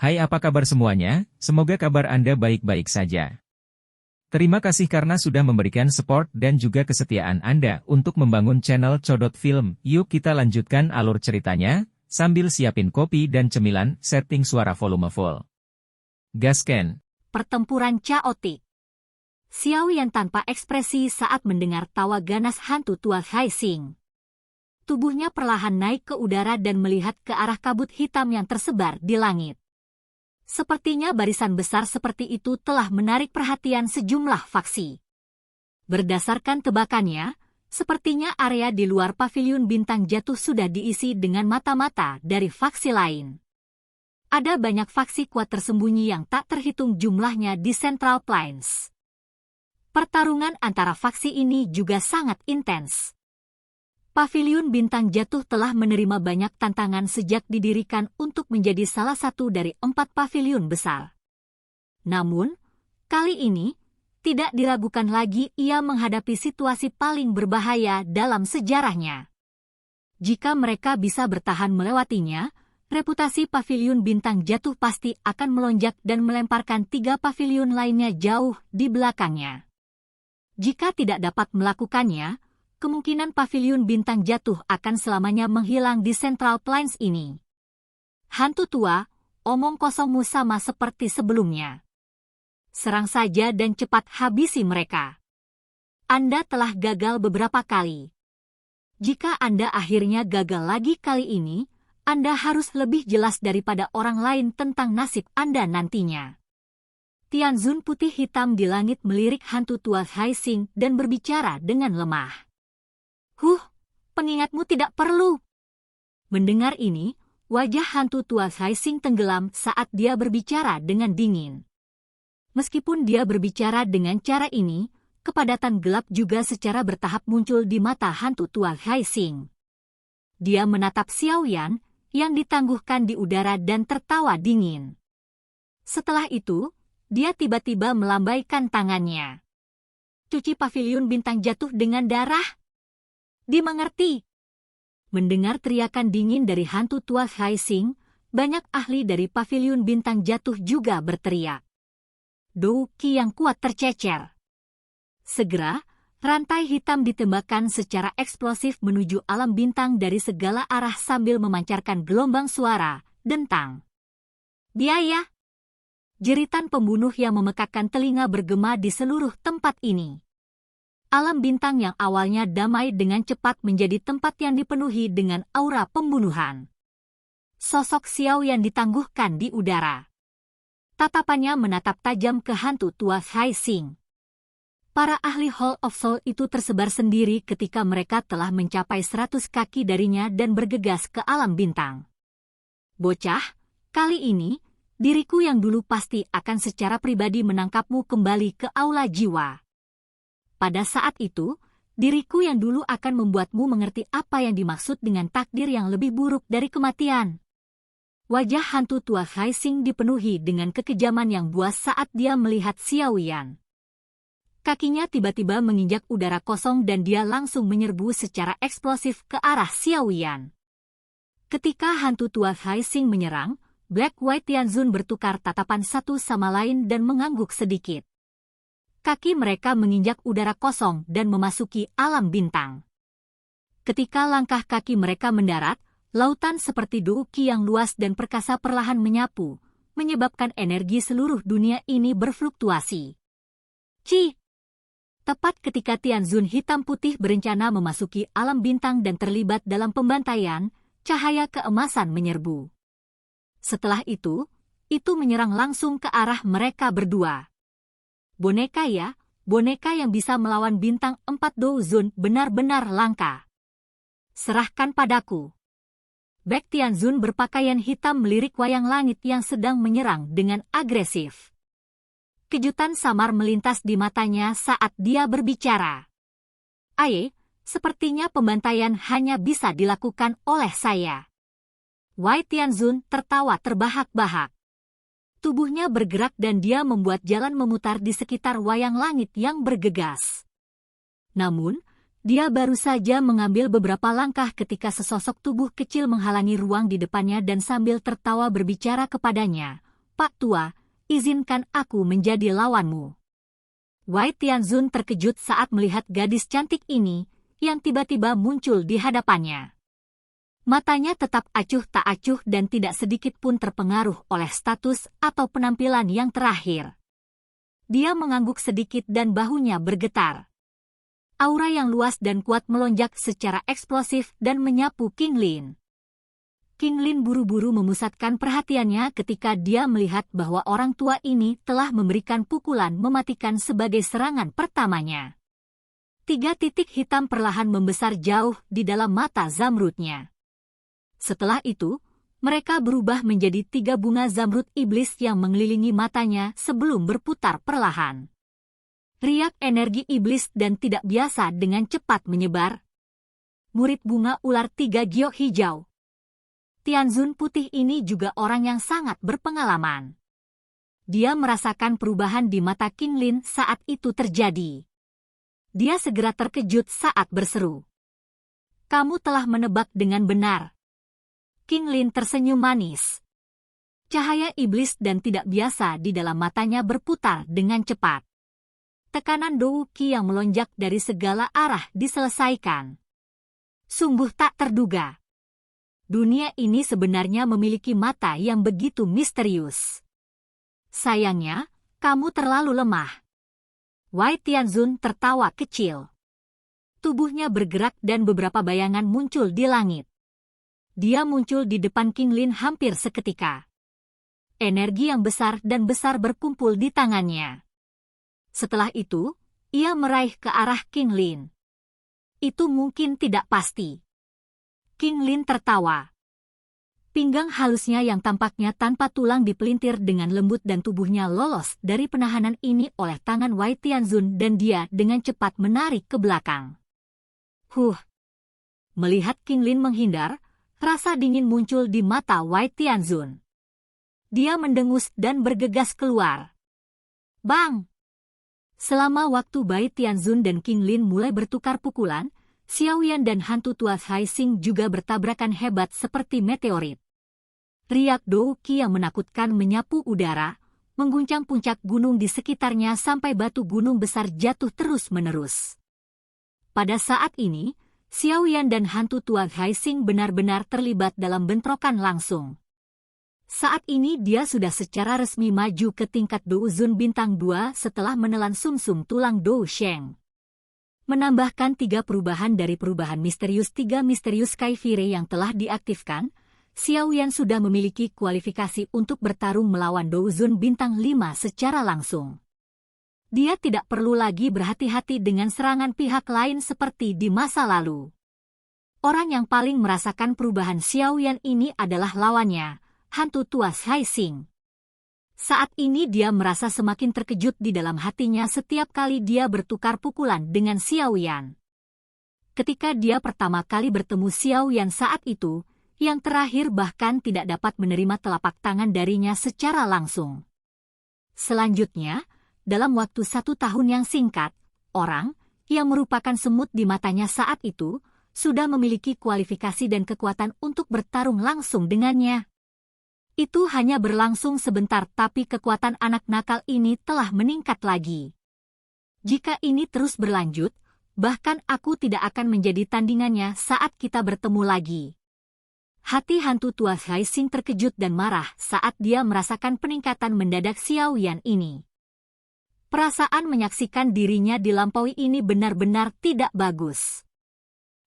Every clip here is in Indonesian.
Hai, apa kabar semuanya? Semoga kabar Anda baik-baik saja. Terima kasih karena sudah memberikan support dan juga kesetiaan Anda untuk membangun channel Codot Film. Yuk kita lanjutkan alur ceritanya, sambil siapin kopi dan cemilan, setting suara volume full. Gasken. Pertempuran caotik. Xiao Yan tanpa ekspresi saat mendengar tawa ganas hantu tua Hai Xing. Tubuhnya perlahan naik ke udara dan melihat ke arah kabut hitam yang tersebar di langit. Sepertinya barisan besar seperti itu telah menarik perhatian sejumlah faksi. Berdasarkan tebakannya, sepertinya area di luar paviliun bintang jatuh sudah diisi dengan mata-mata dari faksi lain. Ada banyak faksi kuat tersembunyi yang tak terhitung jumlahnya di Central Plains. Pertarungan antara faksi ini juga sangat intens. Paviliun Bintang Jatuh telah menerima banyak tantangan sejak didirikan untuk menjadi salah satu dari 4 paviliun besar. Namun, kali ini, tidak diragukan lagi ia menghadapi situasi paling berbahaya dalam sejarahnya. Jika mereka bisa bertahan melewatinya, reputasi Paviliun Bintang Jatuh pasti akan melonjak dan melemparkan 3 paviliun lainnya jauh di belakangnya. Jika tidak dapat melakukannya, kemungkinan Paviliun Bintang Jatuh akan selamanya menghilang di Central Plains ini. Hantu tua, omong kosongmu sama seperti sebelumnya. Serang saja dan cepat habisi mereka. Anda telah gagal beberapa kali. Jika Anda akhirnya gagal lagi kali ini, Anda harus lebih jelas daripada orang lain tentang nasib Anda nantinya. Tianzun putih hitam di langit melirik hantu tua Hai Xing dan berbicara dengan lemah. Pengingatmu tidak perlu. Mendengar ini, wajah hantu tua Hai Xing tenggelam saat dia berbicara dengan dingin. Meskipun dia berbicara dengan cara ini, kepadatan gelap juga secara bertahap muncul di mata hantu tua Hai Xing. Dia menatap Xiao Yan, yang ditangguhkan di udara dan tertawa dingin. Setelah itu, dia tiba-tiba melambaikan tangannya. Cuci paviliun bintang jatuh dengan darah? Dimengerti. Mendengar teriakan dingin dari hantu tua Hai Xing, banyak ahli dari paviliun bintang jatuh juga berteriak. Dou Qi yang kuat tercecer. Segera, rantai hitam ditembakkan secara eksplosif menuju alam bintang dari segala arah sambil memancarkan gelombang suara, dentang. Biaya! Jeritan pembunuh yang memekakkan telinga bergema di seluruh tempat ini. Alam bintang yang awalnya damai dengan cepat menjadi tempat yang dipenuhi dengan aura pembunuhan. Sosok Xiao yang ditangguhkan di udara. Tatapannya menatap tajam ke hantu tua Hai Xing. Para ahli Hall of Soul itu tersebar sendiri ketika mereka telah mencapai 100 kaki darinya dan bergegas ke alam bintang. Bocah, kali ini, diriku yang dulu pasti akan secara pribadi menangkapmu kembali ke aula jiwa. Pada saat itu, diriku yang dulu akan membuatmu mengerti apa yang dimaksud dengan takdir yang lebih buruk dari kematian. Wajah hantu tua Hai Xing dipenuhi dengan kekejaman yang buas saat dia melihat Xiao Yan. Kakinya tiba-tiba menginjak udara kosong dan dia langsung menyerbu secara eksplosif ke arah Xiao Yan. Ketika hantu tua Hai Xing menyerang, Black White Tianzun bertukar tatapan satu sama lain dan mengangguk sedikit. Kaki mereka menginjak udara kosong dan memasuki alam bintang. Ketika langkah kaki mereka mendarat, lautan seperti Dou Qi yang luas dan perkasa perlahan menyapu, menyebabkan energi seluruh dunia ini berfluktuasi. Ci! Tepat ketika Tianzun hitam putih berencana memasuki alam bintang dan terlibat dalam pembantaian, cahaya keemasan menyerbu. Setelah itu menyerang langsung ke arah mereka berdua. Boneka ya, boneka yang bisa melawan bintang 4 Douzun benar-benar langka. Serahkan padaku. Baek Tianzun berpakaian hitam melirik wayang langit yang sedang menyerang dengan agresif. Kejutan samar melintas di matanya saat dia berbicara. Sepertinya pembantaian hanya bisa dilakukan oleh saya. Wei Tianzun tertawa terbahak-bahak. Tubuhnya bergerak dan dia membuat jalan memutar di sekitar wayang langit yang bergegas. Namun, dia baru saja mengambil beberapa langkah ketika sesosok tubuh kecil menghalangi ruang di depannya dan sambil tertawa berbicara kepadanya. Bapak tua, izinkan aku menjadi lawanmu. Wei Tianzun terkejut saat melihat gadis cantik ini yang tiba-tiba muncul di hadapannya. Matanya tetap acuh tak acuh dan tidak sedikit pun terpengaruh oleh status atau penampilan yang terakhir. Dia mengangguk sedikit dan bahunya bergetar. Aura yang luas dan kuat melonjak secara eksplosif dan menyapu King Lin. King Lin buru-buru memusatkan perhatiannya ketika dia melihat bahwa orang tua ini telah memberikan pukulan mematikan sebagai serangan pertamanya. 3 titik hitam perlahan membesar jauh di dalam mata zamrudnya. Setelah itu, mereka berubah menjadi 3 bunga zamrud iblis yang mengelilingi matanya sebelum berputar perlahan. Riak energi iblis dan tidak biasa dengan cepat menyebar. Murid bunga ular 3 giok hijau. Tianzun putih ini juga orang yang sangat berpengalaman. Dia merasakan perubahan di mata King Lin saat itu terjadi. Dia segera terkejut saat berseru. Kamu telah menebak dengan benar. King Lin tersenyum manis. Cahaya iblis dan tidak biasa di dalam matanya berputar dengan cepat. Tekanan Dou Qi yang melonjak dari segala arah diselesaikan. Sungguh tak terduga. Dunia ini sebenarnya memiliki mata yang begitu misterius. Sayangnya, kamu terlalu lemah. Wei Tianzun tertawa kecil. Tubuhnya bergerak dan beberapa bayangan muncul di langit. Dia muncul di depan King Lin hampir seketika. Energi yang besar dan besar berkumpul di tangannya. Setelah itu, ia meraih ke arah King Lin. Itu mungkin tidak pasti. King Lin tertawa. Pinggang halusnya yang tampaknya tanpa tulang dipelintir dengan lembut dan tubuhnya lolos dari penahanan ini oleh tangan Wei Tianzun dan dia dengan cepat menarik ke belakang. Melihat King Lin menghindar, rasa dingin muncul di mata Wei Tianzun. Dia mendengus dan bergegas keluar. Bang! Selama waktu Wei Tianzun dan King Lin mulai bertukar pukulan, Xiaoyan dan hantu tua Hai Xing juga bertabrakan hebat seperti meteorit. Riak Dou Qi yang menakutkan menyapu udara, mengguncang puncak gunung di sekitarnya sampai batu gunung besar jatuh terus-menerus. Pada saat ini, Xiaoyan dan hantu tua Hai Xing benar-benar terlibat dalam bentrokan langsung. Saat ini dia sudah secara resmi maju ke tingkat Dou Zun Bintang 2 setelah menelan sumsum tulang Dou Sheng. Menambahkan 3 perubahan dari perubahan misterius 3 misterius Kaifire yang telah diaktifkan, Xiaoyan sudah memiliki kualifikasi untuk bertarung melawan Dou Zun Bintang 5 secara langsung. Dia tidak perlu lagi berhati-hati dengan serangan pihak lain seperti di masa lalu. Orang yang paling merasakan perubahan Xiaoyan ini adalah lawannya, hantu tua Hai Xing. Saat ini dia merasa semakin terkejut di dalam hatinya setiap kali dia bertukar pukulan dengan Xiaoyan. Ketika dia pertama kali bertemu Xiaoyan saat itu, yang terakhir bahkan tidak dapat menerima telapak tangan darinya secara langsung. Selanjutnya, dalam waktu 1 tahun yang singkat, orang yang merupakan semut di matanya saat itu sudah memiliki kualifikasi dan kekuatan untuk bertarung langsung dengannya. Itu hanya berlangsung sebentar tapi kekuatan anak nakal ini telah meningkat lagi. Jika ini terus berlanjut, bahkan aku tidak akan menjadi tandingannya saat kita bertemu lagi. Hati hantu tua Hai Xing terkejut dan marah saat dia merasakan peningkatan mendadak Xiaoyan ini. Perasaan menyaksikan dirinya dilampaui ini benar-benar tidak bagus.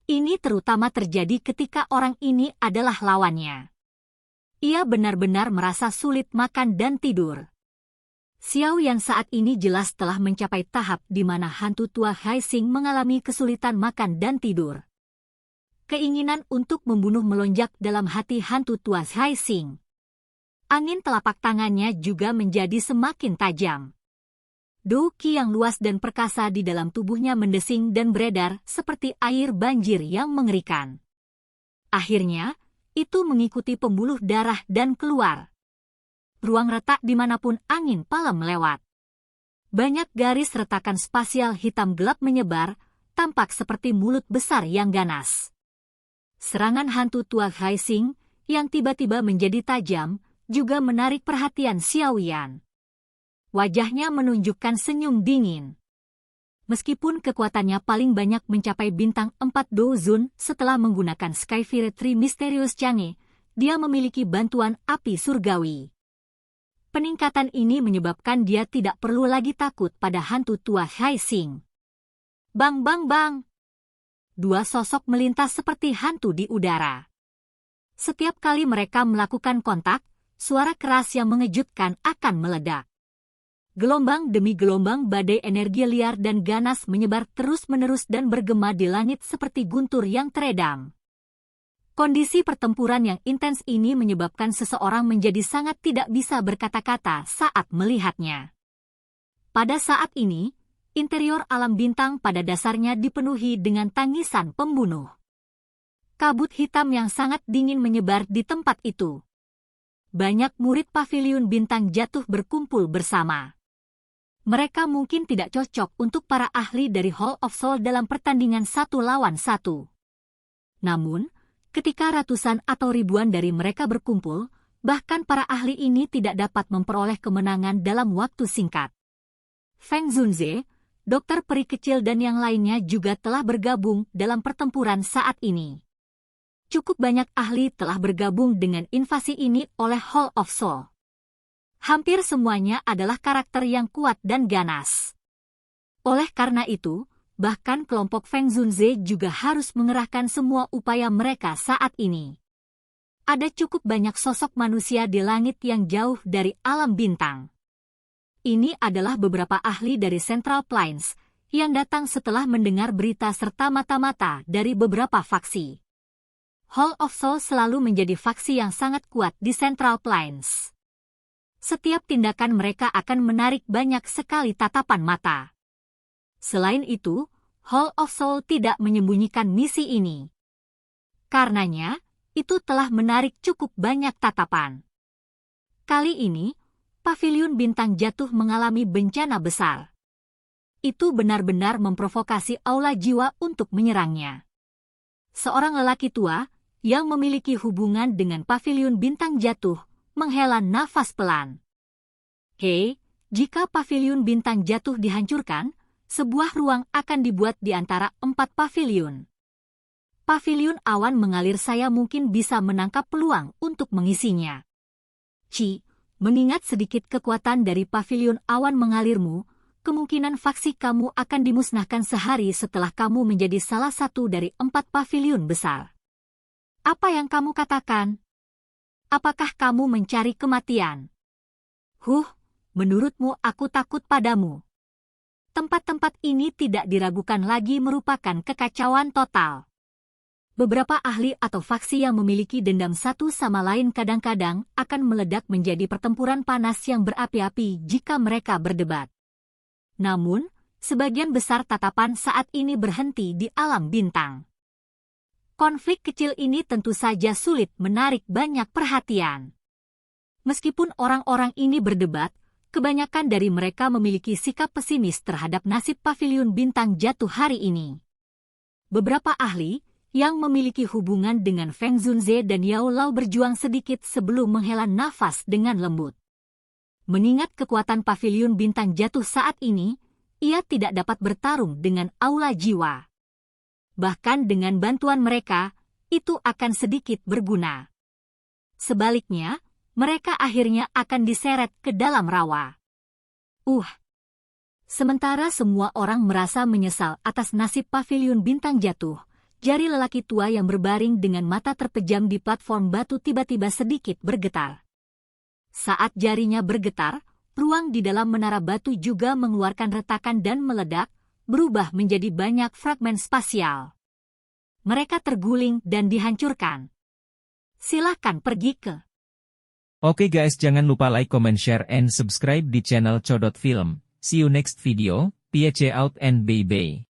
Ini terutama terjadi ketika orang ini adalah lawannya. Ia benar-benar merasa sulit makan dan tidur. Xiaoyan saat ini jelas telah mencapai tahap di mana hantu tua Hai Xing mengalami kesulitan makan dan tidur. Keinginan untuk membunuh melonjak dalam hati hantu tua Hai Xing. Angin telapak tangannya juga menjadi semakin tajam. Dou Qi yang luas dan perkasa di dalam tubuhnya mendesing dan beredar seperti air banjir yang mengerikan. Akhirnya, itu mengikuti pembuluh darah dan keluar. Ruang retak dimanapun angin palem melewat. Banyak garis retakan spasial hitam gelap menyebar, tampak seperti mulut besar yang ganas. Serangan hantu tua Hai Xing, yang tiba-tiba menjadi tajam, juga menarik perhatian Xiaoyan. Wajahnya menunjukkan senyum dingin. Meskipun kekuatannya paling banyak mencapai bintang 4 Dozun setelah menggunakan Skyfire Tree Mysterious Chang'e, dia memiliki bantuan api surgawi. Peningkatan ini menyebabkan dia tidak perlu lagi takut pada hantu tua Haixing. Bang bang bang! Dua sosok melintas seperti hantu di udara. Setiap kali mereka melakukan kontak, suara keras yang mengejutkan akan meledak. Gelombang demi gelombang badai energi liar dan ganas menyebar terus-menerus dan bergema di langit seperti guntur yang teredam. Kondisi pertempuran yang intens ini menyebabkan seseorang menjadi sangat tidak bisa berkata-kata saat melihatnya. Pada saat ini, interior alam bintang pada dasarnya dipenuhi dengan tangisan pembunuh. Kabut hitam yang sangat dingin menyebar di tempat itu. Banyak murid paviliun bintang jatuh berkumpul bersama. Mereka mungkin tidak cocok untuk para ahli dari Hall of Soul dalam pertandingan 1 lawan 1. Namun, ketika ratusan atau ribuan dari mereka berkumpul, bahkan para ahli ini tidak dapat memperoleh kemenangan dalam waktu singkat. Feng Zunze, dokter peri kecil dan yang lainnya juga telah bergabung dalam pertempuran saat ini. Cukup banyak ahli telah bergabung dengan invasi ini oleh Hall of Soul. Hampir semuanya adalah karakter yang kuat dan ganas. Oleh karena itu, bahkan kelompok Feng Zunze juga harus mengerahkan semua upaya mereka saat ini. Ada cukup banyak sosok manusia di langit yang jauh dari alam bintang. Ini adalah beberapa ahli dari Central Plains yang datang setelah mendengar berita serta mata-mata dari beberapa faksi. Hall of Soul selalu menjadi faksi yang sangat kuat di Central Plains. Setiap tindakan mereka akan menarik banyak sekali tatapan mata. Selain itu, Hall of Soul tidak menyembunyikan misi ini. Karenanya, itu telah menarik cukup banyak tatapan. Kali ini, paviliun bintang jatuh mengalami bencana besar. Itu benar-benar memprovokasi aula jiwa untuk menyerangnya. Seorang lelaki tua yang memiliki hubungan dengan paviliun bintang jatuh menghela nafas pelan. Hei, jika paviliun bintang jatuh dihancurkan, sebuah ruang akan dibuat di antara 4 paviliun. Paviliun awan mengalir saya mungkin bisa menangkap peluang untuk mengisinya. Mengingat sedikit kekuatan dari paviliun awan mengalirmu, kemungkinan faksi kamu akan dimusnahkan sehari setelah kamu menjadi salah satu dari 4 paviliun besar. Apa yang kamu katakan? Apakah kamu mencari kematian? Menurutmu aku takut padamu. Tempat-tempat ini tidak diragukan lagi merupakan kekacauan total. Beberapa ahli atau faksi yang memiliki dendam satu sama lain kadang-kadang akan meledak menjadi pertempuran panas yang berapi-api jika mereka berdebat. Namun, sebagian besar tatapan saat ini berhenti di alam bintang. Konflik kecil ini tentu saja sulit menarik banyak perhatian. Meskipun orang-orang ini berdebat, kebanyakan dari mereka memiliki sikap pesimis terhadap nasib paviliun bintang jatuh hari ini. Beberapa ahli yang memiliki hubungan dengan Feng Zunze dan Yao Lao berjuang sedikit sebelum menghela nafas dengan lembut. Mengingat kekuatan paviliun bintang jatuh saat ini, ia tidak dapat bertarung dengan aula jiwa. Bahkan dengan bantuan mereka, itu akan sedikit berguna. Sebaliknya, mereka akhirnya akan diseret ke dalam rawa. Sementara semua orang merasa menyesal atas nasib paviliun bintang jatuh, jari lelaki tua yang berbaring dengan mata terpejam di platform batu tiba-tiba sedikit bergetar. Saat jarinya bergetar, ruang di dalam menara batu juga mengeluarkan retakan dan meledak, berubah menjadi banyak fragmen spasial. Mereka terguling dan dihancurkan. Silakan pergi ke. Oke guys, jangan lupa like, comment, share, and subscribe di channel Codot Film. See you next video. Peace out and bye-bye.